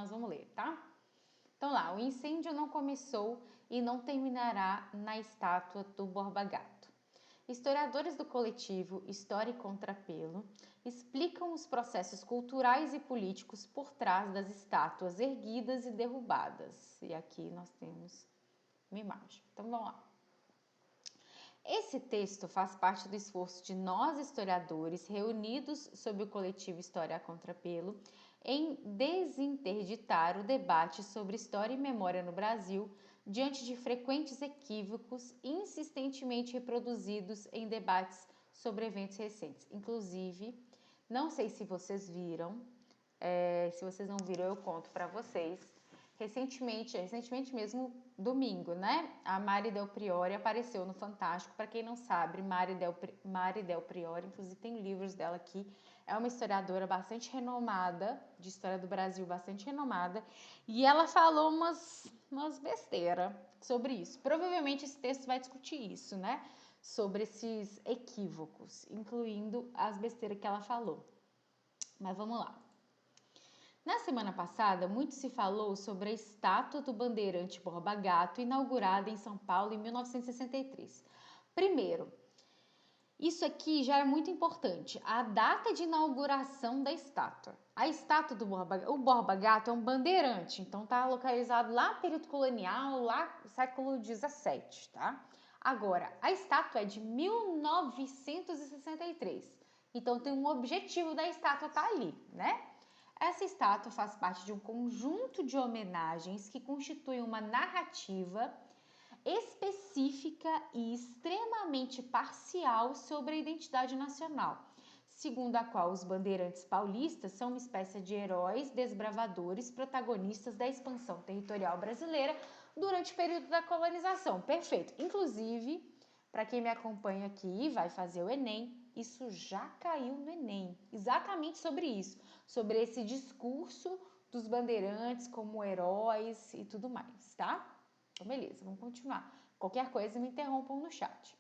nós vamos ler, tá? Então lá, o incêndio não começou e não terminará na estátua do Borba Gato. Historiadores do coletivo História e Contrapelo explicam os processos culturais e políticos por trás das estátuas erguidas e derrubadas. E aqui nós temos uma imagem. Então vamos lá. Esse texto faz parte do esforço de nós historiadores reunidos sob o coletivo História a Contrapelo em desinterditar o debate sobre história e memória no Brasil diante de frequentes equívocos insistentemente reproduzidos em debates sobre eventos recentes. Inclusive, não sei se vocês viram, se vocês não viram eu conto para vocês. Recentemente mesmo, domingo, né? A Mari Del Priore apareceu no Fantástico. Para quem não sabe, Mari Del Priore, inclusive tem livros dela aqui, é uma historiadora bastante renomada, de história do Brasil, bastante renomada, e ela falou umas besteiras sobre isso. Provavelmente esse texto vai discutir isso, né? Sobre esses equívocos, incluindo as besteiras que ela falou. Mas vamos lá. Na semana passada, muito se falou sobre a estátua do bandeirante Borba Gato, inaugurada em São Paulo em 1963. Primeiro, isso aqui já é muito importante, a data de inauguração da estátua. A estátua do Borba Gato é um bandeirante, então está localizado lá no período colonial, lá no século XVII, tá? Agora, a estátua é de 1963, então tem um objetivo da estátua estar ali, né? Essa estátua faz parte de um conjunto de homenagens que constituem uma narrativa específica e extremamente parcial sobre a identidade nacional, segundo a qual os bandeirantes paulistas são uma espécie de heróis desbravadores protagonistas da expansão territorial brasileira durante o período da colonização. Perfeito. Inclusive, para quem me acompanha aqui e vai fazer o Enem, isso já caiu no Enem, exatamente sobre isso, sobre esse discurso dos bandeirantes como heróis e tudo mais, tá? Então, beleza, vamos continuar. Qualquer coisa me interrompam no chat.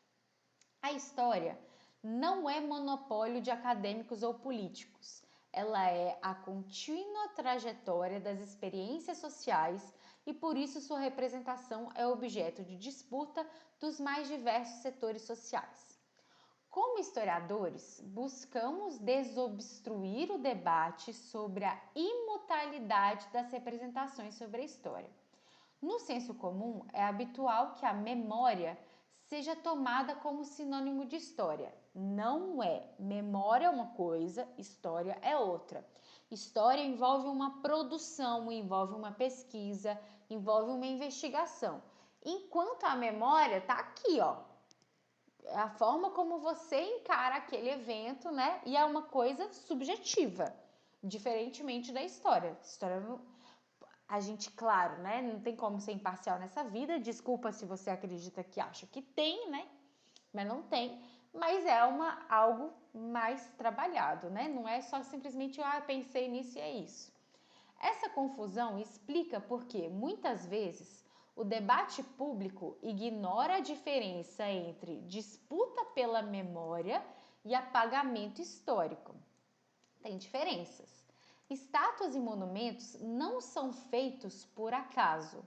A história não é monopólio de acadêmicos ou políticos. Ela é a contínua trajetória das experiências sociais e por isso sua representação é objeto de disputa dos mais diversos setores sociais. Como historiadores, buscamos desobstruir o debate sobre a imutabilidade das representações sobre a história. No senso comum, é habitual que a memória seja tomada como sinônimo de história. Não é. Memória é uma coisa, história é outra. História envolve uma produção, envolve uma pesquisa, envolve uma investigação. Enquanto a memória está aqui, ó. É a forma como você encara aquele evento, né? E é uma coisa subjetiva, diferentemente da história. História não... A gente, claro, né? Não tem como ser imparcial nessa vida. Desculpa se você acredita que acha que tem, né? Mas não tem. Mas é algo mais trabalhado, né? Não é só simplesmente, pensei nisso e é isso. Essa confusão explica porque, muitas vezes, o debate público ignora a diferença entre disputa pela memória e apagamento histórico. Tem diferenças. Estátuas e monumentos não são feitos por acaso,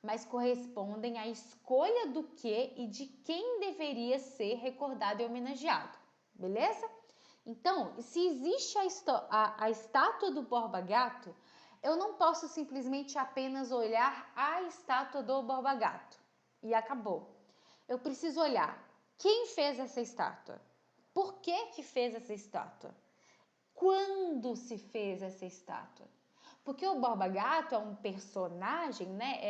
mas correspondem à escolha do que e de quem deveria ser recordado e homenageado. Beleza? Então, se existe a estátua do Borba Gato, eu não posso simplesmente apenas olhar a estátua do Borba Gato e acabou. Eu preciso olhar quem fez essa estátua, por que fez essa estátua, quando se fez essa estátua. Porque o Borba Gato é um personagem, né?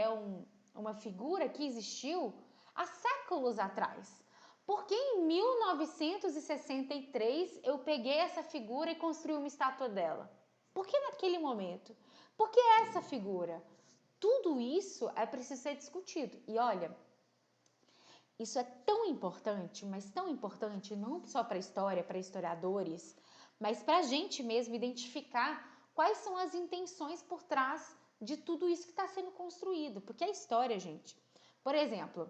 Uma figura que existiu há séculos atrás. Por que em 1963 eu peguei essa figura e construí uma estátua dela? Por que naquele momento? Por que essa figura? Tudo isso é preciso ser discutido. E olha, isso é tão importante, mas tão importante não só para a história, para historiadores, mas para a gente mesmo identificar quais são as intenções por trás de tudo isso que está sendo construído. Porque a história, gente, por exemplo,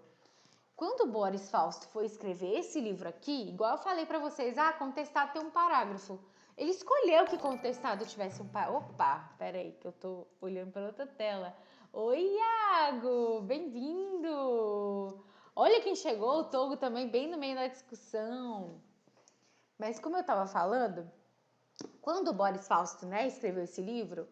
quando o Boris Fausto foi escrever esse livro aqui, igual eu falei para vocês, Contestado tem um parágrafo. Ele escolheu que contestado tivesse um pai. Opa, peraí, que eu tô olhando para outra tela. Oi, Iago, bem-vindo! Olha quem chegou, o Togo também bem no meio da discussão. Mas como eu estava falando, quando o Boris Fausto, né, escreveu esse livro,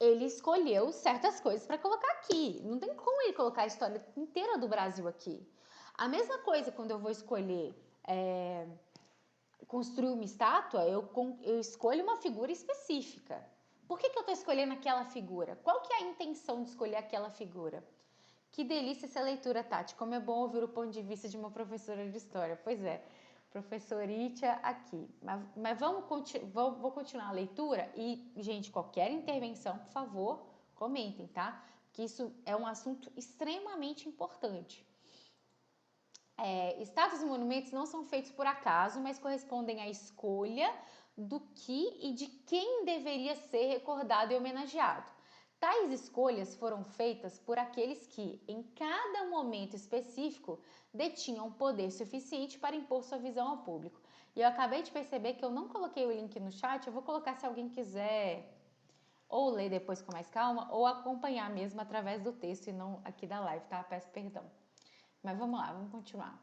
ele escolheu certas coisas para colocar aqui. Não tem como ele colocar a história inteira do Brasil aqui. A mesma coisa quando eu vou escolher construir uma estátua, eu escolho uma figura específica. Por que eu estou escolhendo aquela figura? Qual que é a intenção de escolher aquela figura? Que delícia essa leitura, Tati. Como é bom ouvir o ponto de vista de uma professora de história. Pois é, professoritia aqui. Mas vou continuar a leitura e, gente, qualquer intervenção, por favor, comentem, tá? Porque isso é um assunto extremamente importante. Estátuas e monumentos não são feitos por acaso, mas correspondem à escolha do que e de quem deveria ser recordado e homenageado. Tais escolhas foram feitas por aqueles que, em cada momento específico, detinham poder suficiente para impor sua visão ao público. E eu acabei de perceber que eu não coloquei o link no chat, eu vou colocar se alguém quiser ou ler depois com mais calma, ou acompanhar mesmo através do texto e não aqui da live, tá? Peço perdão. Mas vamos lá, vamos continuar.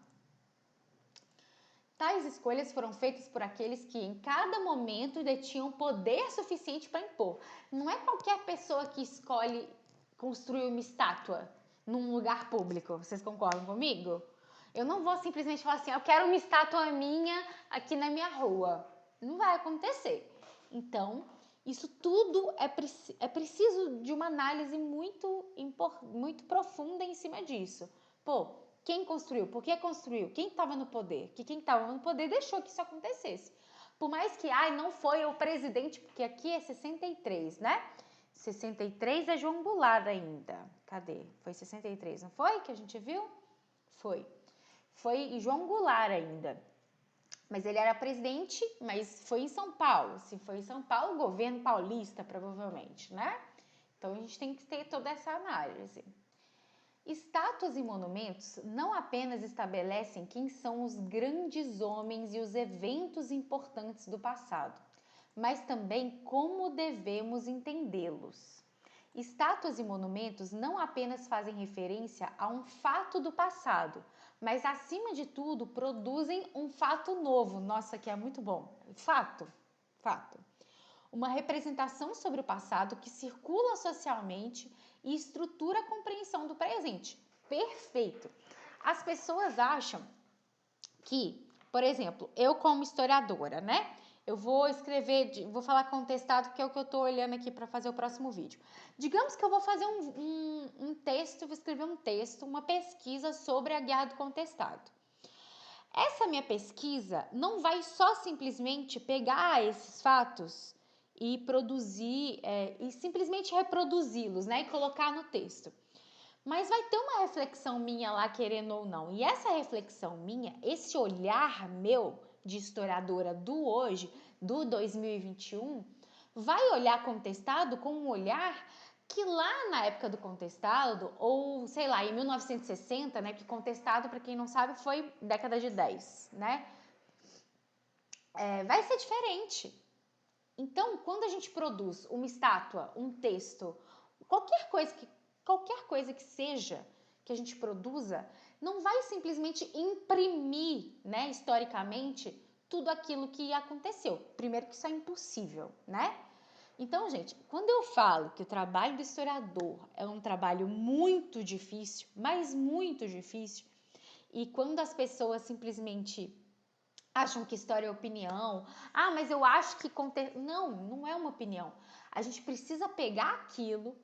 Tais escolhas foram feitas por aqueles que em cada momento detinham poder suficiente para impor. Não é qualquer pessoa que escolhe construir uma estátua num lugar público. Vocês concordam comigo? Eu não vou simplesmente falar assim, eu quero uma estátua minha aqui na minha rua. Não vai acontecer. Então, isso tudo é preciso de uma análise muito profunda em cima disso. Pô, quem construiu? Por que construiu? Quem estava no poder? Que quem estava no poder deixou que isso acontecesse. Por mais que, não foi o presidente, porque aqui é 63, né? 63 é João Goulart ainda. Cadê? Foi 63, não foi que a gente viu? Foi. Foi João Goulart ainda. Mas ele era presidente, mas foi em São Paulo. Se foi em São Paulo, governo paulista, provavelmente, né? Então, a gente tem que ter toda essa análise. Estátuas e monumentos não apenas estabelecem quem são os grandes homens e os eventos importantes do passado, mas também como devemos entendê-los. Estátuas e monumentos não apenas fazem referência a um fato do passado, mas acima de tudo produzem um fato novo. Nossa, que é muito bom. Fato. Uma representação sobre o passado que circula socialmente e estrutura a compreensão do presente. Perfeito. As pessoas acham que, por exemplo, eu como historiadora, né? Eu vou vou falar contestado, que é o que eu tô olhando aqui para fazer o próximo vídeo. Digamos que eu vou fazer um texto, vou escrever um texto, uma pesquisa sobre a Guerra do Contestado. Essa minha pesquisa não vai só simplesmente pegar esses fatos e produzir, e simplesmente reproduzi-los, né? E colocar no texto. Mas vai ter uma reflexão minha lá, querendo ou não. E essa reflexão minha, esse olhar meu de historiadora do hoje, do 2021, vai olhar contestado com um olhar que lá na época do contestado, ou sei lá, em 1960, né, que contestado, para quem não sabe, foi década de 10, né? Vai ser diferente. Então, quando a gente produz uma estátua, um texto, qualquer coisa que seja que a gente produza, não vai simplesmente imprimir, né, historicamente, tudo aquilo que aconteceu. Primeiro que isso é impossível, né? Então, gente, quando eu falo que o trabalho do historiador é um trabalho muito difícil, mas muito difícil, e quando as pessoas simplesmente acham que história é opinião, mas eu acho que... Não é uma opinião. A gente precisa pegar aquilo,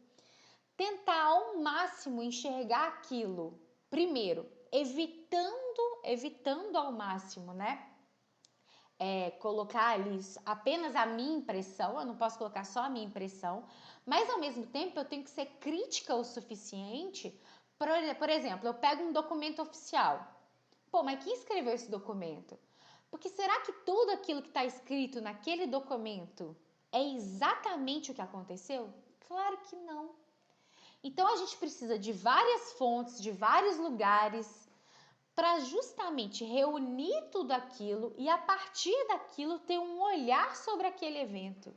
tentar ao máximo enxergar aquilo, primeiro, evitando ao máximo, né? Colocar ali apenas a minha impressão, eu não posso colocar só a minha impressão, mas ao mesmo tempo eu tenho que ser crítica o suficiente. Por exemplo, eu pego um documento oficial. Pô, mas quem escreveu esse documento? Porque será que tudo aquilo que está escrito naquele documento é exatamente o que aconteceu? Claro que não. Então, a gente precisa de várias fontes, de vários lugares, para justamente reunir tudo aquilo e a partir daquilo ter um olhar sobre aquele evento.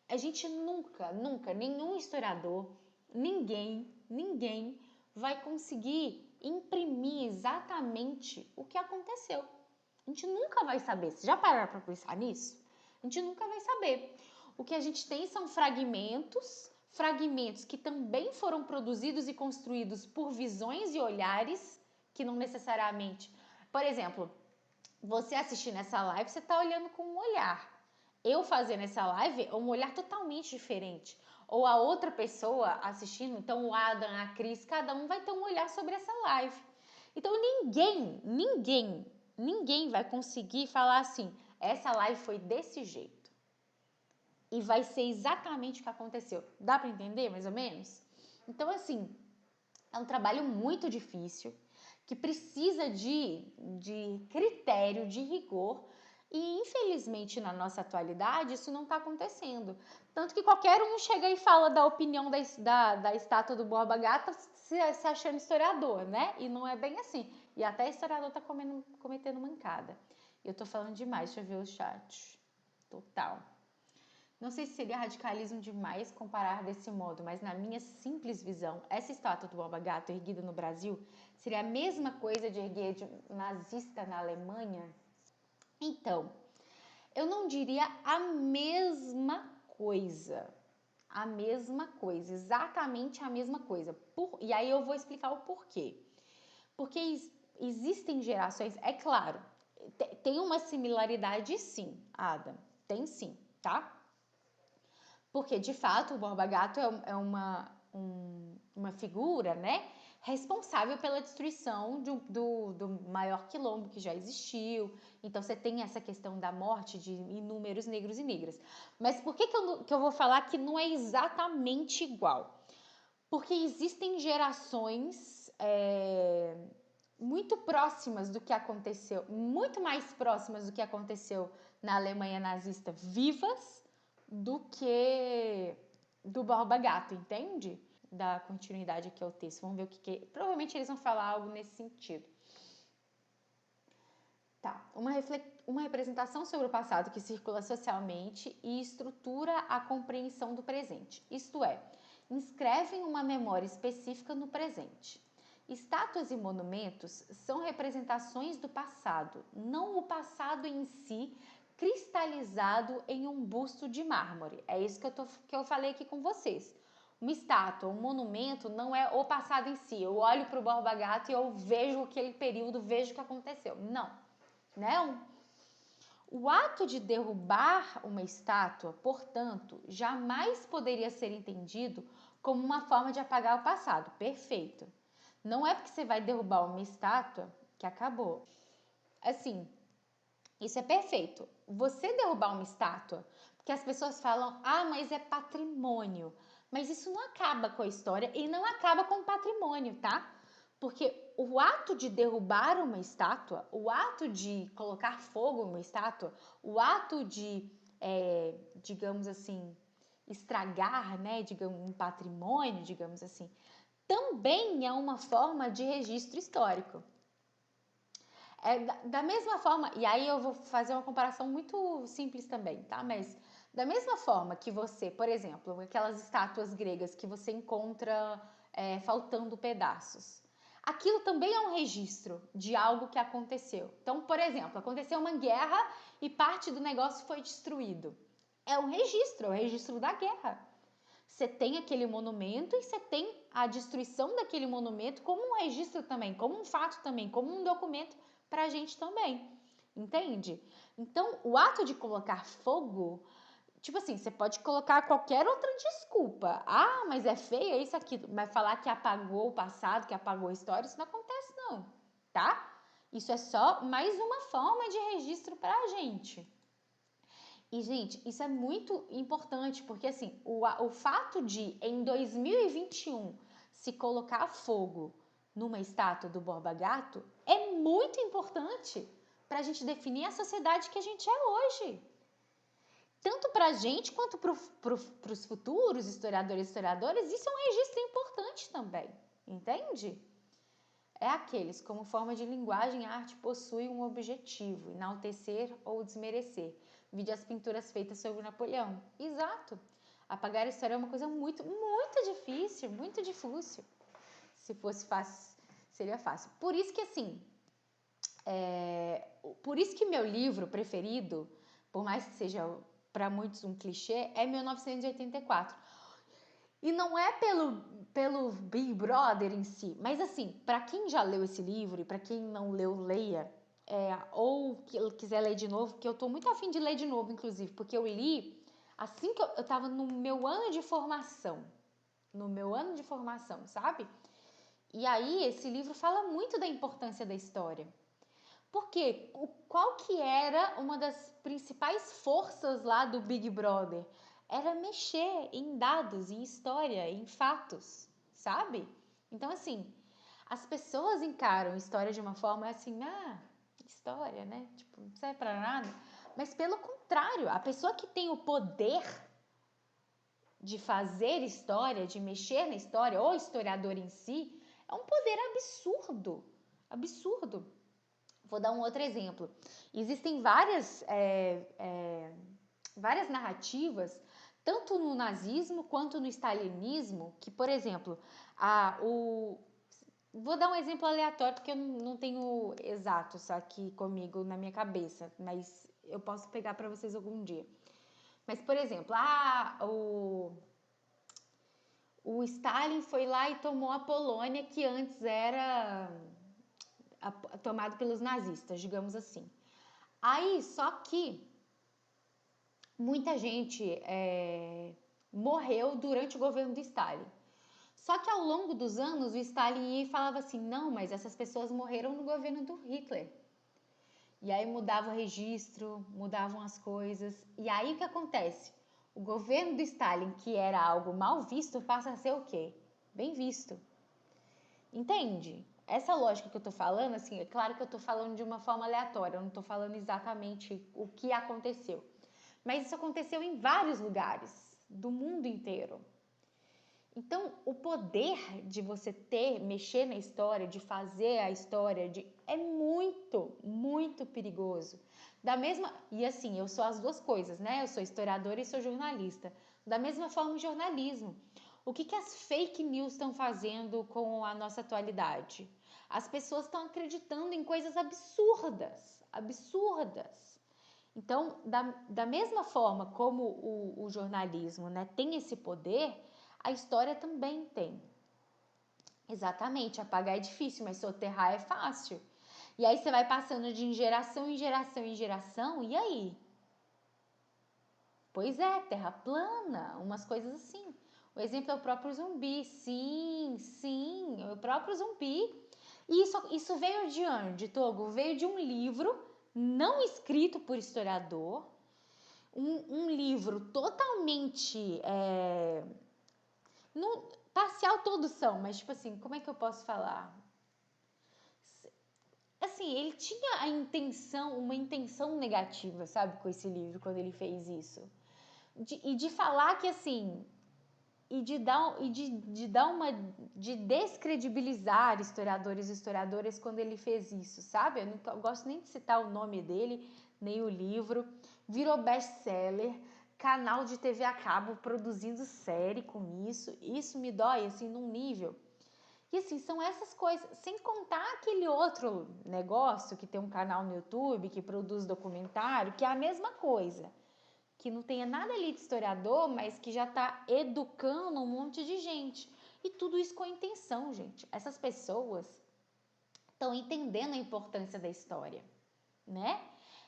A gente nunca, nenhum historiador, ninguém vai conseguir imprimir exatamente o que aconteceu. A gente nunca vai saber. Você já pararam para pensar nisso? A gente nunca vai saber. O que a gente tem são fragmentos que também foram produzidos e construídos por visões e olhares que não necessariamente... Por exemplo, você assistindo essa live, você está olhando com um olhar. Eu fazendo essa live é um olhar totalmente diferente. Ou a outra pessoa assistindo, então o Adam, a Cris, cada um vai ter um olhar sobre essa live. Então ninguém vai conseguir falar assim, essa live foi desse jeito. E vai ser exatamente o que aconteceu. Dá para entender, mais ou menos? Então, assim, é um trabalho muito difícil, que precisa de critério, de rigor, e infelizmente na nossa atualidade isso não está acontecendo. Tanto que qualquer um chega e fala da opinião da estátua do Borba Gato se achando historiador, né? E não é bem assim. E até historiador está cometendo mancada. Eu tô falando demais, deixa eu ver o chat. Total. Não sei se seria radicalismo demais comparar desse modo, mas na minha simples visão, essa estátua do Borba Gato erguida no Brasil seria a mesma coisa de erguer de nazista na Alemanha? Então, eu não diria a mesma coisa. A mesma coisa, exatamente a mesma coisa. E aí eu vou explicar o porquê. Porque existem gerações, é claro, tem uma similaridade sim, Adam, tem sim, tá? Porque, de fato, o Borba Gato é uma figura, né, responsável pela destruição do maior quilombo que já existiu. Então, você tem essa questão da morte de inúmeros negros e negras. Mas por que eu vou falar que não é exatamente igual? Porque existem gerações muito próximas do que aconteceu, muito mais próximas do que aconteceu na Alemanha nazista, vivas, do que do Borba Gato, entende? Da continuidade aqui ao texto. Vamos ver o que é. Provavelmente eles vão falar algo nesse sentido. Tá. Uma representação sobre o passado que circula socialmente e estrutura a compreensão do presente. Isto é, inscrevem uma memória específica no presente. Estátuas e monumentos são representações do passado, não o passado em si cristalizado em um busto de mármore. É isso que eu falei aqui com vocês. Uma estátua, um monumento não é o passado em si. Eu olho para o Borba Gato e eu vejo aquele período, vejo o que aconteceu. Não. O ato de derrubar uma estátua, portanto, jamais poderia ser entendido como uma forma de apagar o passado. Perfeito. Não é porque você vai derrubar uma estátua que acabou. Assim, isso é perfeito. Você derrubar uma estátua, porque as pessoas falam, mas é patrimônio. Mas isso não acaba com a história e não acaba com o patrimônio, tá? Porque o ato de derrubar uma estátua, o ato de colocar fogo em uma estátua, o ato de, digamos assim, estragar, né, digamos, um patrimônio, digamos assim, também é uma forma de registro histórico. Da mesma forma, e aí eu vou fazer uma comparação muito simples também, tá? Mas da mesma forma que você, por exemplo, aquelas estátuas gregas que você encontra faltando pedaços, aquilo também é um registro de algo que aconteceu. Então, por exemplo, aconteceu uma guerra e parte do negócio foi destruído. É um registro, é o registro da guerra. Você tem aquele monumento e você tem a destruição daquele monumento como um registro também, como um fato também, como um documento para a gente também, entende? Então, o ato de colocar fogo, tipo assim, você pode colocar qualquer outra desculpa. Mas é feio, é isso aqui. Mas falar que apagou o passado, que apagou a história, isso não acontece não, tá? Isso é só mais uma forma de registro para a gente. E, gente, isso é muito importante, porque, assim, o fato de, em 2021, se colocar fogo numa estátua do Borba Gato é muito importante para a gente definir a sociedade que a gente é hoje. Tanto para a gente quanto para os futuros historiadores e historiadoras, isso é um registro importante também, entende? é aqueles, como forma de linguagem, a arte possui um objetivo, enaltecer ou desmerecer. Vide as pinturas feitas sobre Napoleão. Exato. Apagar a história é uma coisa muito, muito difícil, muito difícil. Se fosse fácil, seria fácil. Por isso que, assim, por isso que meu livro preferido, por mais que seja para muitos um clichê, é 1984. E não é pelo Big Brother em si, mas assim, para quem já leu esse livro e para quem não leu, leia, ou que quiser ler de novo, que eu tô muito afim de ler de novo, inclusive, porque eu li assim que eu tava no meu ano de formação, sabe? E aí esse livro fala muito da importância da história. Porque qual que era uma das principais forças lá do Big Brother? Era mexer em dados, em história, em fatos, sabe? Então, assim, as pessoas encaram história de uma forma assim, história, né? Tipo, não serve pra nada. Mas pelo contrário, a pessoa que tem o poder de fazer história, de mexer na história, ou historiador em si, é um poder absurdo. Absurdo. Vou dar um outro exemplo. Existem várias narrativas, tanto no nazismo quanto no stalinismo, que, por exemplo, vou dar um exemplo aleatório porque eu não tenho exatos aqui comigo na minha cabeça, mas eu posso pegar para vocês algum dia. Mas, por exemplo, o Stalin foi lá e tomou a Polônia, que antes era tomado pelos nazistas, digamos assim. Aí, só que muita gente morreu durante o governo do Stalin. Só que ao longo dos anos, o Stalin ia e falava assim, não, mas essas pessoas morreram no governo do Hitler. E aí mudava o registro, mudavam as coisas. E aí o que acontece? O governo do Stalin, que era algo mal visto, passa a ser o quê? Bem visto. Entende? Essa lógica que eu tô falando, assim, é claro que eu tô falando de uma forma aleatória, eu não tô falando exatamente o que aconteceu. Mas isso aconteceu em vários lugares do mundo inteiro. Então, o poder de você mexer na história, de fazer a história, é muito, muito perigoso. E assim, eu sou as duas coisas, né? Eu sou historiadora e sou jornalista. Da mesma forma, o jornalismo. O que as fake news estão fazendo com a nossa atualidade? As pessoas estão acreditando em coisas absurdas, absurdas. Então, da mesma forma como o jornalismo, né, tem esse poder, a história também tem. Exatamente, apagar é difícil, mas soterrar é fácil. E aí você vai passando de geração em geração em geração, e aí? Pois é, terra plana, umas coisas assim. O exemplo é o próprio zumbi. Sim, sim, o próprio zumbi. E isso veio de onde, Togo? Veio de um livro não escrito por historiador, um livro totalmente parcial todos são, mas tipo assim, como é que eu posso falar? Assim, ele tinha uma intenção negativa, sabe, com esse livro, quando ele fez isso. De falar que assim, de descredibilizar historiadores e historiadoras quando ele fez isso, sabe? Eu gosto nem de citar o nome dele, nem o livro. Virou best-seller, canal de TV a cabo produzindo série com isso. Isso me dói, assim, num nível. E assim, são essas coisas, sem contar aquele outro negócio que tem um canal no YouTube, que produz documentário, que é a mesma coisa. Que não tenha nada ali de historiador, mas que já está educando um monte de gente. E tudo isso com a intenção, gente. Essas pessoas estão entendendo a importância da história, né?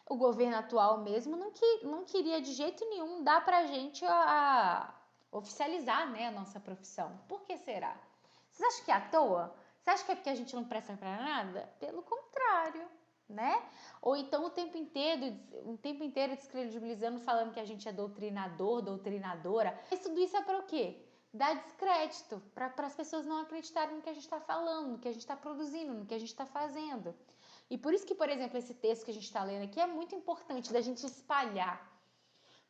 O governo atual mesmo não queria de jeito nenhum dar pra gente a oficializar, né, a nossa profissão. Por que será? Vocês acham que é à toa? Você acha que é porque a gente não presta pra nada? Pelo contrário, né? Ou então o tempo inteiro descredibilizando, falando que a gente é doutrinador, doutrinadora. Mas tudo isso é para o quê? Dar descrédito, para as pessoas não acreditarem no que a gente está falando, no que a gente está produzindo, no que a gente está fazendo. E por isso que, por exemplo, esse texto que a gente está lendo aqui é muito importante da gente espalhar.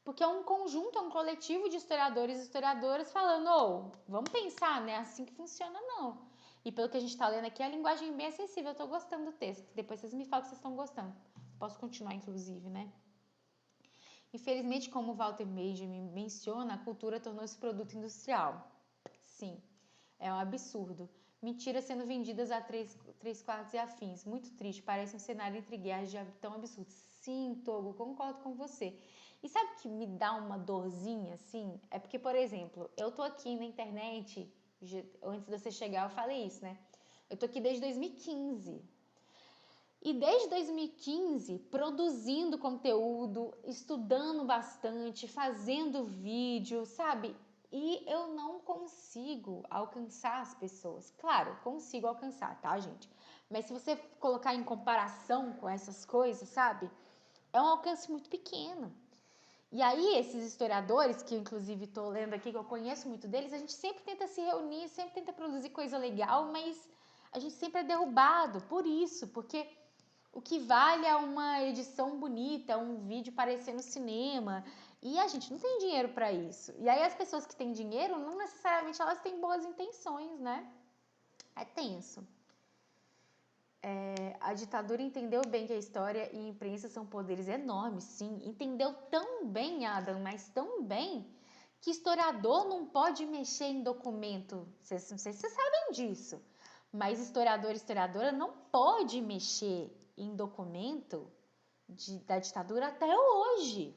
Porque é um conjunto, é um coletivo de historiadores e historiadoras falando, vamos pensar, né? Assim que funciona, não. E pelo que a gente tá lendo aqui, a linguagem é bem acessível. Eu tô gostando do texto. Depois vocês me falam que vocês estão gostando. Posso continuar, inclusive, né? Infelizmente, como Walter Benjamin menciona, a cultura tornou-se produto industrial. Sim, é um absurdo. Mentiras sendo vendidas a três quartos e afins. Muito triste, parece um cenário entre guerras de tão absurdo. Sim, Togo, concordo com você. E sabe o que me dá uma dorzinha, assim? É porque, por exemplo, eu tô aqui na internet, antes de você chegar eu falei isso, né? Eu tô aqui desde 2015. E desde 2015, produzindo conteúdo, estudando bastante, fazendo vídeo, sabe? E eu não consigo alcançar as pessoas. Claro, consigo alcançar, tá, gente? Mas se você colocar em comparação com essas coisas, sabe? É um alcance muito pequeno. E aí, esses historiadores, que eu inclusive estou lendo aqui, que eu conheço muito deles, a gente sempre tenta se reunir, sempre tenta produzir coisa legal, mas a gente sempre é derrubado por isso, porque o que vale é uma edição bonita, um vídeo parecer no cinema. E a gente não tem dinheiro para isso. E aí as pessoas que têm dinheiro, não necessariamente elas têm boas intenções, né? É tenso. A ditadura entendeu bem que a história e a imprensa são poderes enormes, sim. Entendeu tão bem, Adam, mas tão bem, que historiador não pode mexer em documento. Não sei se vocês sabem disso. Mas historiadora não pode mexer em documento da ditadura até hoje.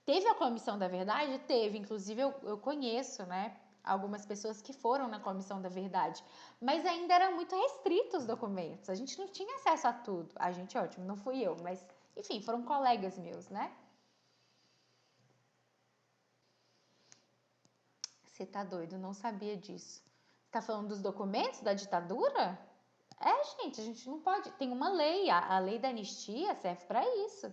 Teve a Comissão da Verdade? Teve. Inclusive, eu conheço, né? Algumas pessoas que foram na Comissão da Verdade. Mas ainda era muito restrito os documentos. A gente não tinha acesso a tudo. A gente, ótimo, não fui eu. Mas, enfim, foram colegas meus, né? Você tá doido, não sabia disso. Tá falando dos documentos da ditadura? Gente, a gente não pode. Tem uma lei, a lei da anistia serve para isso.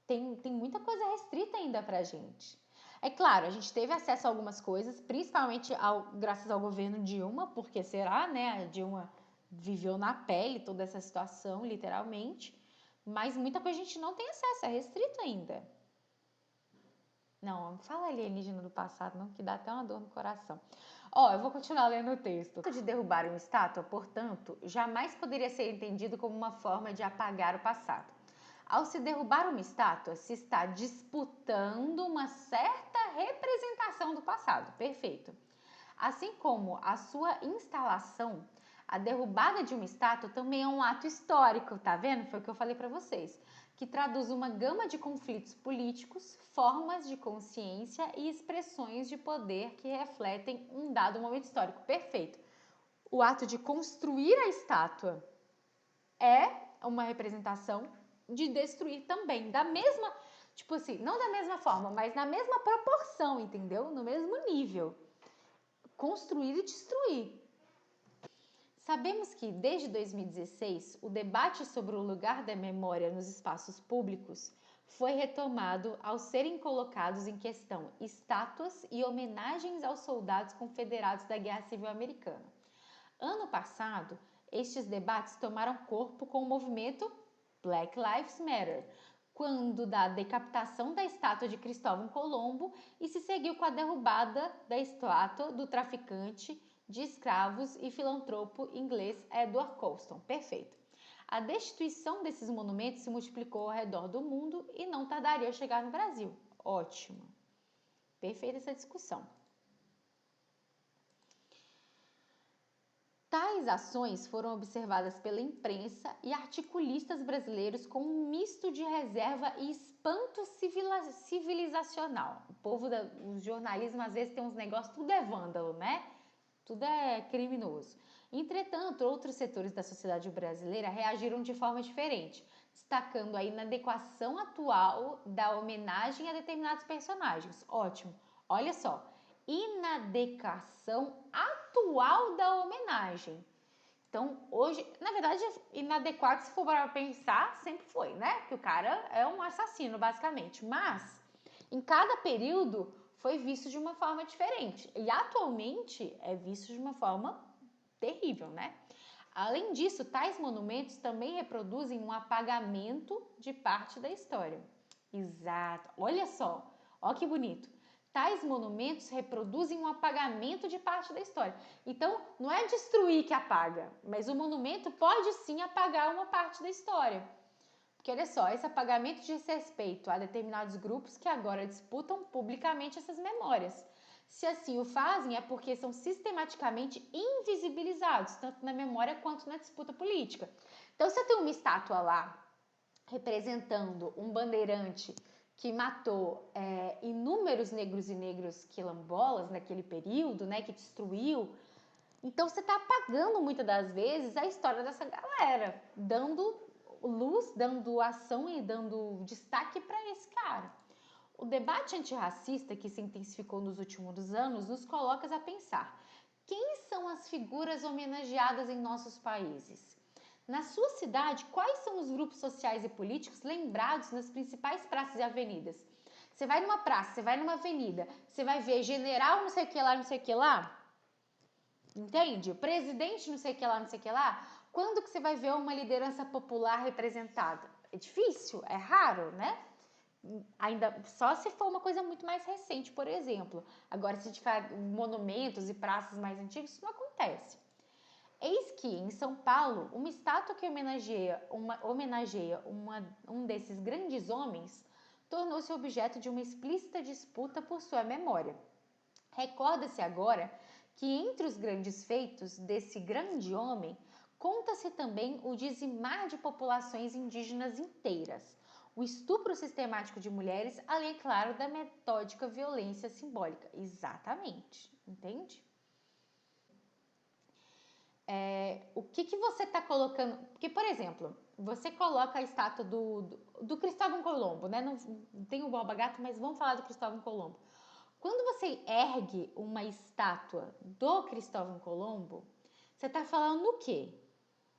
Tem muita coisa restrita ainda pra gente. É claro, a gente teve acesso a algumas coisas, principalmente graças ao governo Dilma, porque será, né? A Dilma viveu na pele toda essa situação, literalmente. Mas muita coisa a gente não tem acesso, é restrito ainda. Não fala alienígena do passado, não, que dá até uma dor no coração. Eu vou continuar lendo o texto. O ato de derrubar uma estátua, portanto, jamais poderia ser entendido como uma forma de apagar o passado. Ao se derrubar uma estátua, se está disputando uma certa representação do passado. Perfeito. Assim como a sua instalação, a derrubada de uma estátua também é um ato histórico, tá vendo? Foi o que eu falei para vocês, que traduz uma gama de conflitos políticos, formas de consciência e expressões de poder que refletem um dado momento histórico. Perfeito. O ato de construir a estátua é uma representação de destruir também, da mesma, tipo assim, não da mesma forma, mas na mesma proporção, entendeu? No mesmo nível. Construir e destruir. Sabemos que, desde 2016, o debate sobre o lugar da memória nos espaços públicos foi retomado ao serem colocados em questão estátuas e homenagens aos soldados confederados da Guerra Civil Americana. Ano passado, estes debates tomaram corpo com o movimento Black Lives Matter, quando da decapitação da estátua de Cristóvão Colombo e se seguiu com a derrubada da estátua do traficante de escravos e filantropo inglês Edward Colston. Perfeito. A destituição desses monumentos se multiplicou ao redor do mundo e não tardaria a chegar no Brasil. Ótimo. Perfeita essa discussão. Tais ações foram observadas pela imprensa e articulistas brasileiros com um misto de reserva e espanto civilizacional. O jornalismo às vezes tem uns negócios, tudo é vândalo, né? Tudo é criminoso. Entretanto, outros setores da sociedade brasileira reagiram de forma diferente, destacando a inadequação atual da homenagem a determinados personagens. Ótimo. Olha só, inadequação atual da homenagem. Então, hoje, na verdade, inadequado, se for para pensar, sempre foi, né? Que o cara é um assassino, basicamente. Mas, em cada período, foi visto de uma forma diferente. E, atualmente, é visto de uma forma terrível, né? Além disso, tais monumentos também reproduzem um apagamento de parte da história. Exato. Olha só, olha que bonito. tais monumentos reproduzem um apagamento de parte da história. Então, não é destruir que apaga, mas o monumento pode sim apagar uma parte da história. Porque olha só, esse apagamento diz respeito a determinados grupos que agora disputam publicamente essas memórias. Se assim o fazem, é porque são sistematicamente invisibilizados, tanto na memória quanto na disputa política. Então, você tem uma estátua lá representando um bandeirante que matou inúmeros negros e negras quilombolas naquele período, né, que destruiu. Então, você está apagando muitas das vezes a história dessa galera, dando luz, dando ação e dando destaque para esse cara. O debate antirracista que se intensificou nos últimos anos nos coloca a pensar: quem são as figuras homenageadas em nossos países? Na sua cidade, quais são os grupos sociais e políticos lembrados nas principais praças e avenidas? Você vai numa praça, você vai numa avenida, você vai ver general não sei o que lá, não sei o que lá? Entende? Presidente não sei o que lá, não sei o que lá? Quando que você vai ver uma liderança popular representada? É difícil, é raro, né? Ainda só se for uma coisa muito mais recente, por exemplo. Agora, se a gente falar monumentos e praças mais antigos, isso não acontece. Eis que, em São Paulo, uma estátua que homenageia um desses grandes homens tornou-se objeto de uma explícita disputa por sua memória. Recorda-se agora que entre os grandes feitos desse grande homem, conta-se também o dizimar de populações indígenas inteiras, o estupro sistemático de mulheres, além, claro, da metódica violência simbólica. Exatamente, entende? O que você está colocando? Porque, por exemplo, você coloca a estátua do Cristóvão Colombo, né? Não tem o Borba Gato, mas vamos falar do Cristóvão Colombo. Quando você ergue uma estátua do Cristóvão Colombo, você está falando o quê?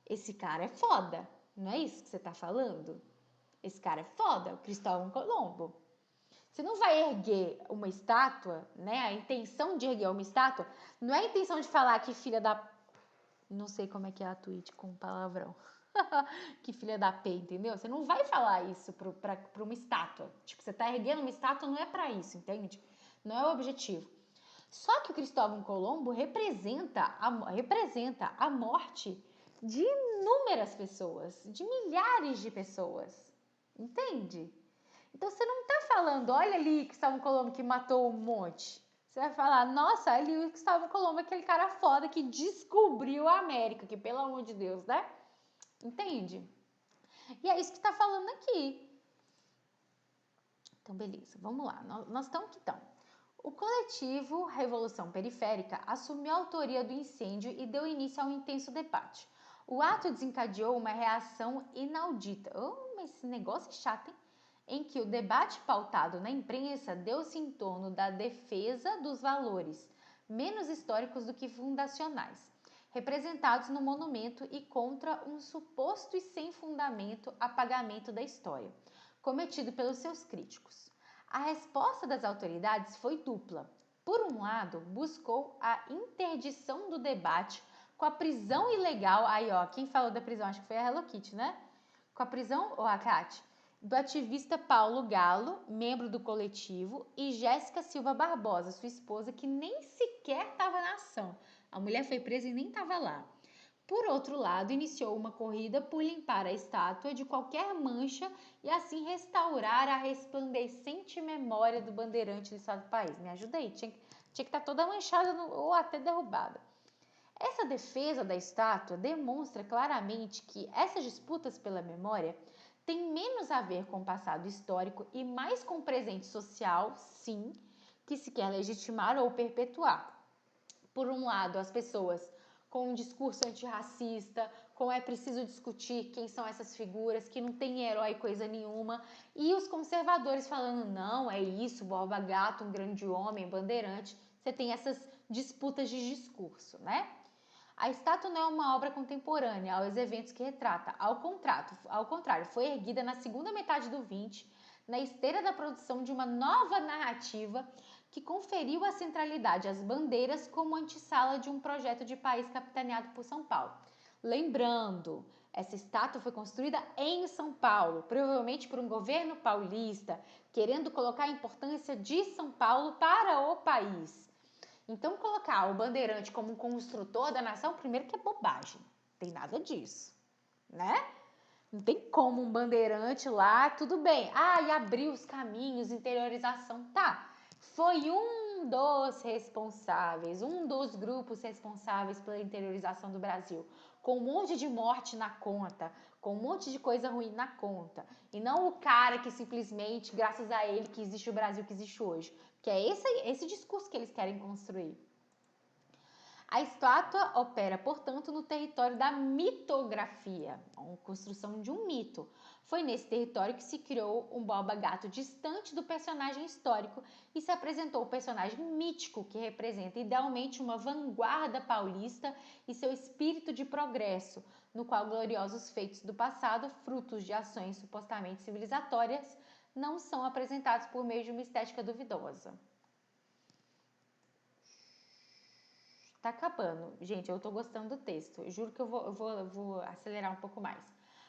Esse cara é foda, não é isso que você está falando? Esse cara é foda, o Cristóvão Colombo. Você não vai erguer uma estátua, né? A intenção de erguer uma estátua não é a intenção de falar que filha da... Não sei como é que é a tweet com palavrão. Que filha da P, entendeu? Você não vai falar isso pra uma estátua. Tipo, você tá erguendo uma estátua, não é pra isso, entende? Não é o objetivo. Só que o Cristóvão Colombo representa a morte de inúmeras pessoas, de milhares de pessoas, entende? Então você não tá falando, olha ali Cristóvão Colombo que matou um monte. Você vai falar, nossa, ali o Cristóvão Colombo é aquele cara foda que descobriu a América, que pelo amor de Deus, né? Entende? E é isso que tá falando aqui. Então, beleza, vamos lá. Nós estamos que estamos. O coletivo Revolução Periférica assumiu a autoria do incêndio e deu início a um intenso debate. O ato desencadeou uma reação inaudita. Oh, mas esse negócio é chato, hein? Em que o debate pautado na imprensa deu-se em torno da defesa dos valores menos históricos do que fundacionais, representados no monumento e contra um suposto e sem fundamento apagamento da história, cometido pelos seus críticos. A resposta das autoridades foi dupla. Por um lado, buscou a interdição do debate com a prisão ilegal, aí ó, quem falou da prisão, acho que foi a Hello Kitty, né? Com a prisão, ou a Kat, do ativista Paulo Galo, membro do coletivo, e Jéssica Silva Barbosa, sua esposa, que nem sequer estava na ação. A mulher foi presa e nem estava lá. Por outro lado, iniciou uma corrida por limpar a estátua de qualquer mancha e assim restaurar a resplandecente memória do bandeirante do estado do país. Me ajuda aí, tinha que estar toda manchada ou até derrubada. Essa defesa da estátua demonstra claramente que essas disputas pela memória têm menos a ver com o passado histórico e mais com o presente social, sim, que se quer legitimar ou perpetuar. Por um lado, as pessoas com um discurso antirracista, com é preciso discutir quem são essas figuras, que não tem herói coisa nenhuma, e os conservadores falando, não, é isso, Borba Gato, um grande homem, bandeirante. Você tem essas disputas de discurso, né? A estátua não é uma obra contemporânea aos eventos que retrata, ao contrário, foi erguida na segunda metade do XX, na esteira da produção de uma nova narrativa que conferiu a centralidade às bandeiras como antessala de um projeto de país capitaneado por São Paulo. Lembrando, Essa estátua foi construída em São Paulo, provavelmente por um governo paulista, querendo colocar a importância de São Paulo para o país. Então, colocar o Bandeirante como um construtor da nação, primeiro que é bobagem, não tem nada disso, né? Não tem como um bandeirante lá, tudo bem. E abrir os caminhos, interiorização, tá. Foi um dos responsáveis, um dos grupos responsáveis pela interiorização do Brasil, com um monte de morte na conta, com um monte de coisa ruim na conta. E não o cara que simplesmente, graças a ele, que existe o Brasil que existe hoje. Que é esse discurso que eles querem construir. A estátua opera, portanto, no território da mitografia, a construção de um mito. Foi nesse território que se criou um Borba Gato distante do personagem histórico e se apresentou o personagem mítico que representa idealmente uma vanguarda paulista e seu espírito de progresso, no qual gloriosos feitos do passado, frutos de ações supostamente civilizatórias, não são apresentados por meio de uma estética duvidosa. Tá acabando. Gente, eu tô gostando do texto. Eu juro que eu vou acelerar um pouco mais.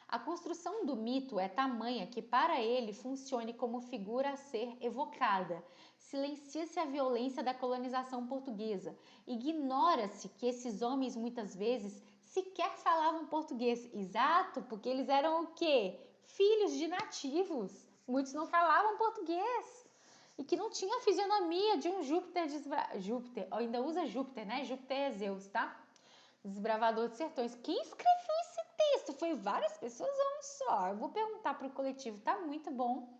A construção do mito é tamanha que para ele funcione como figura a ser evocada. Silencia-se a violência da colonização portuguesa. Ignora-se que esses homens muitas vezes sequer falavam português. Exato, porque eles eram o quê? Filhos de nativos. Muitos não falavam português. E que não tinha a fisionomia de um Júpiter, ainda usa Júpiter, né? Júpiter é Zeus, tá? Desbravador de sertões. Quem escreveu esse texto? Foi várias pessoas ou um só? Eu vou perguntar para o coletivo, tá muito bom.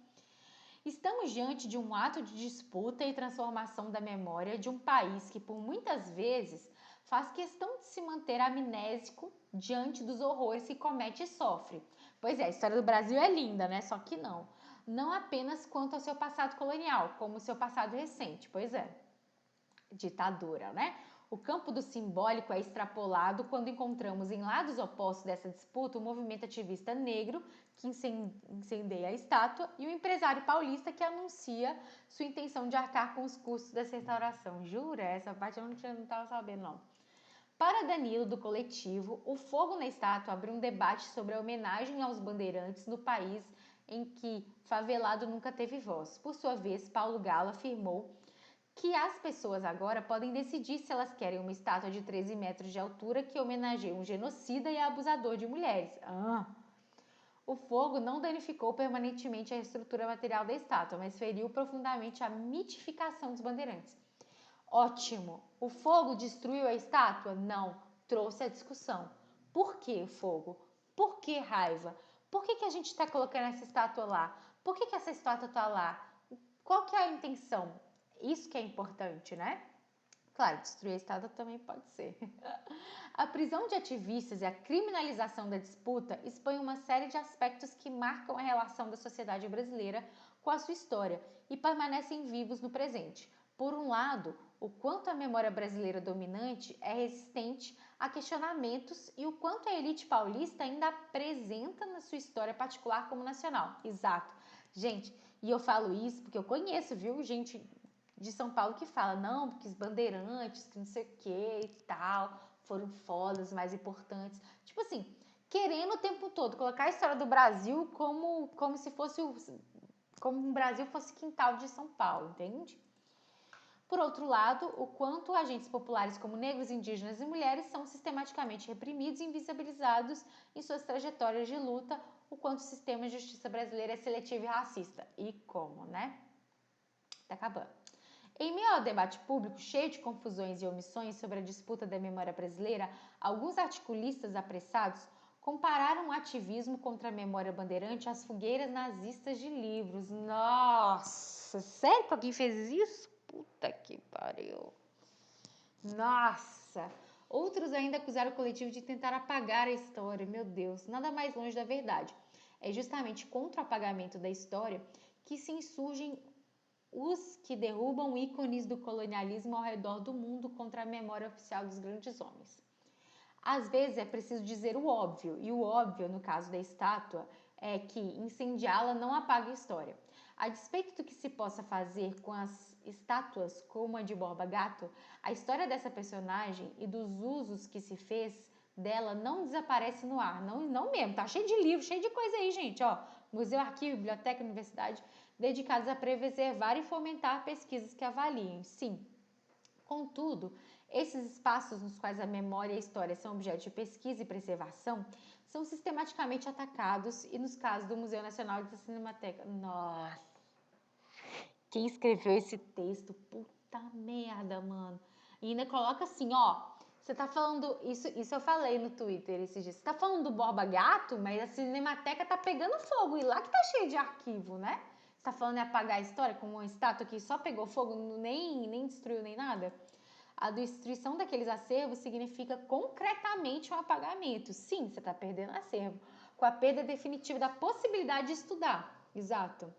Estamos diante de um ato de disputa e transformação da memória de um país que, por muitas vezes, faz questão de se manter amnésico diante dos horrores que comete e sofre. Pois é, a história do Brasil é linda, né? Só que não. Não apenas quanto ao seu passado colonial, como o seu passado recente, pois é. Ditadura, né? O campo do simbólico é extrapolado quando encontramos em lados opostos dessa disputa o movimento ativista negro que incendeia a estátua e o empresário paulista que anuncia sua intenção de arcar com os custos dessa restauração. Jura? Essa parte eu não estava sabendo, não. Para Danilo, do coletivo, o fogo na estátua abriu um debate sobre a homenagem aos bandeirantes no país em que favelado nunca teve voz. Por sua vez, Paulo Galo afirmou que as pessoas agora podem decidir se elas querem uma estátua de 13 metros de altura que homenageie um genocida e abusador de mulheres. O fogo não danificou permanentemente a estrutura material da estátua, mas feriu profundamente a mitificação dos bandeirantes. Ótimo! O fogo destruiu a estátua? Não. Trouxe a discussão. Por que fogo? Por que raiva? Por que a gente está colocando essa estátua lá? Por que essa estátua está lá? Qual que é a intenção? Isso que é importante, né? Claro, destruir a estátua também pode ser. A prisão de ativistas e a criminalização da disputa expõem uma série de aspectos que marcam a relação da sociedade brasileira com a sua história e permanecem vivos no presente. Por um lado, o quanto a memória brasileira dominante é resistente a questionamentos e o quanto a elite paulista ainda apresenta na sua história particular como nacional. Exato. Gente, e eu falo isso porque eu conheço, viu, gente de São Paulo que fala, não, porque os bandeirantes, que não sei o que e tal, foram fodas, mais importantes. Tipo assim, querendo o tempo todo colocar a história do Brasil como se fosse como o Brasil fosse quintal de São Paulo, entende? Por outro lado, o quanto agentes populares como negros, indígenas e mulheres são sistematicamente reprimidos e invisibilizados em suas trajetórias de luta, o quanto o sistema de justiça brasileiro é seletivo e racista. E como, né? Tá acabando. Em meio ao debate público cheio de confusões e omissões sobre a disputa da memória brasileira, alguns articulistas apressados compararam o ativismo contra a memória bandeirante às fogueiras nazistas de livros. Nossa, sério que alguém fez isso? Puta que pariu. Nossa! Outros ainda acusaram o coletivo de tentar apagar a história. Meu Deus, nada mais longe da verdade. É justamente contra o apagamento da história que se insurgem os que derrubam ícones do colonialismo ao redor do mundo contra a memória oficial dos grandes homens. Às vezes é preciso dizer o óbvio, e o óbvio, no caso da estátua, é que incendiá-la não apaga a história. A despeito do que se possa fazer com as estátuas como a de Borba Gato, a história dessa personagem e dos usos que se fez dela não desaparece no ar. Não mesmo, tá cheio de livro, cheio de coisa aí, gente, ó. Museu, arquivo, biblioteca, universidade, dedicados a preservar e fomentar pesquisas que avaliem. Sim. Contudo, esses espaços nos quais a memória e a história são objeto de pesquisa e preservação são sistematicamente atacados e nos casos do Museu Nacional da Cinemateca... Nossa! Quem escreveu esse texto? Puta merda, mano. E ainda coloca assim, ó... Você tá falando... Isso eu falei no Twitter esses dias. Você tá falando do Borba Gato, mas a Cinemateca tá pegando fogo. E lá que tá cheio de arquivo, né? Você tá falando em apagar a história com uma estátua que só pegou fogo, nem destruiu nem nada? A destruição daqueles acervos significa concretamente um apagamento. Sim, você está perdendo acervo, com a perda definitiva da possibilidade de estudar. Exato.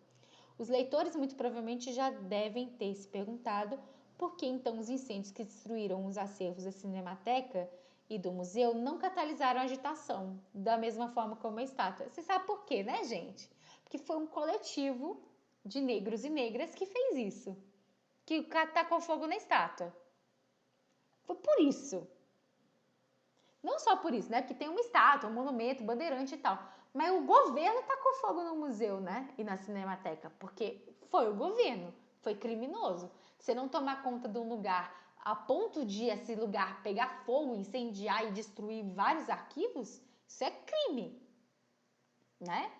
Os leitores muito provavelmente já devem ter se perguntado por que então os incêndios que destruíram os acervos da Cinemateca e do museu não catalisaram a agitação, da mesma forma como a estátua. Você sabe por quê, né, gente? Porque foi um coletivo de negros e negras que fez isso, que tacou fogo na estátua. Foi por isso. Não só por isso, né? Porque tem uma estátua, um monumento, bandeirante e tal. Mas o governo tacou fogo no museu, né? E na Cinemateca. Porque foi o governo. Foi criminoso. Você não tomar conta de um lugar a ponto de esse lugar pegar fogo, incendiar e destruir vários arquivos, isso é crime, né?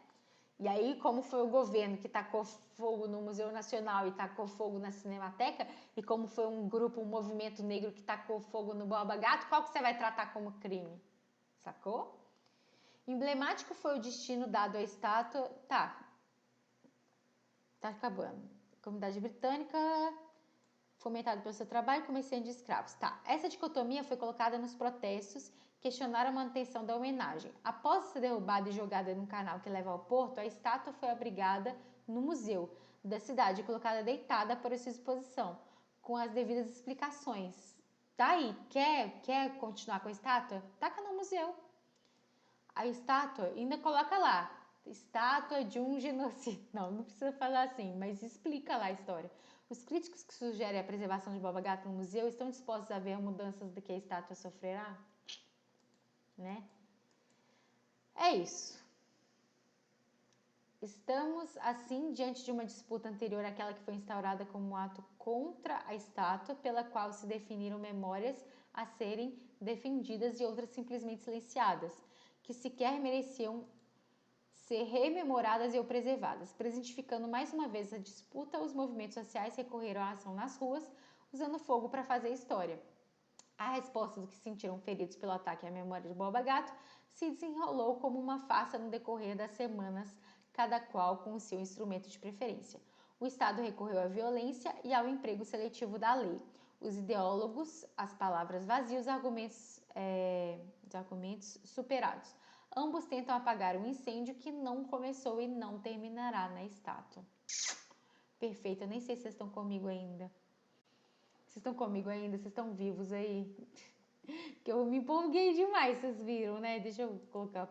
E aí, como foi o governo que tacou fogo no Museu Nacional e tacou fogo na Cinemateca, e como foi um grupo, um movimento negro que tacou fogo no Borba Gato, qual que você vai tratar como crime? Sacou? Emblemático foi o destino dado à estátua... Tá acabando. Comunidade britânica, fomentado pelo seu trabalho, comerciante de escravos. Tá, essa dicotomia foi colocada nos protestos questionaram a manutenção da homenagem. Após ser derrubada e jogada num canal que leva ao porto, a estátua foi abrigada no museu da cidade, colocada deitada para sua exposição, com as devidas explicações. Tá aí, quer continuar com a estátua? Taca no museu. A estátua, ainda coloca lá, estátua de um genocídio. Não precisa falar assim, mas explica lá a história. Os críticos que sugerem a preservação de Borba Gato no museu estão dispostos a ver mudanças de que a estátua sofrerá? Né? É isso. Estamos, assim, diante de uma disputa anterior àquela que foi instaurada como um ato contra a estátua, pela qual se definiram memórias a serem defendidas e outras simplesmente silenciadas, que sequer mereciam ser rememoradas e ou preservadas. Presentificando mais uma vez a disputa, os movimentos sociais recorreram à ação nas ruas, usando fogo para fazer história. A resposta dos que se sentiram feridos pelo ataque à memória de Borba Gato se desenrolou como uma farsa no decorrer das semanas, cada qual com o seu instrumento de preferência. O Estado recorreu à violência e ao emprego seletivo da lei. Os ideólogos, as palavras vazias, os argumentos superados. Ambos tentam apagar um incêndio que não começou e não terminará na estátua. Perfeito, eu nem sei se vocês estão comigo ainda. Vocês estão comigo ainda? Vocês estão vivos aí? Que eu me empolguei demais, vocês viram, né? Deixa eu colocar...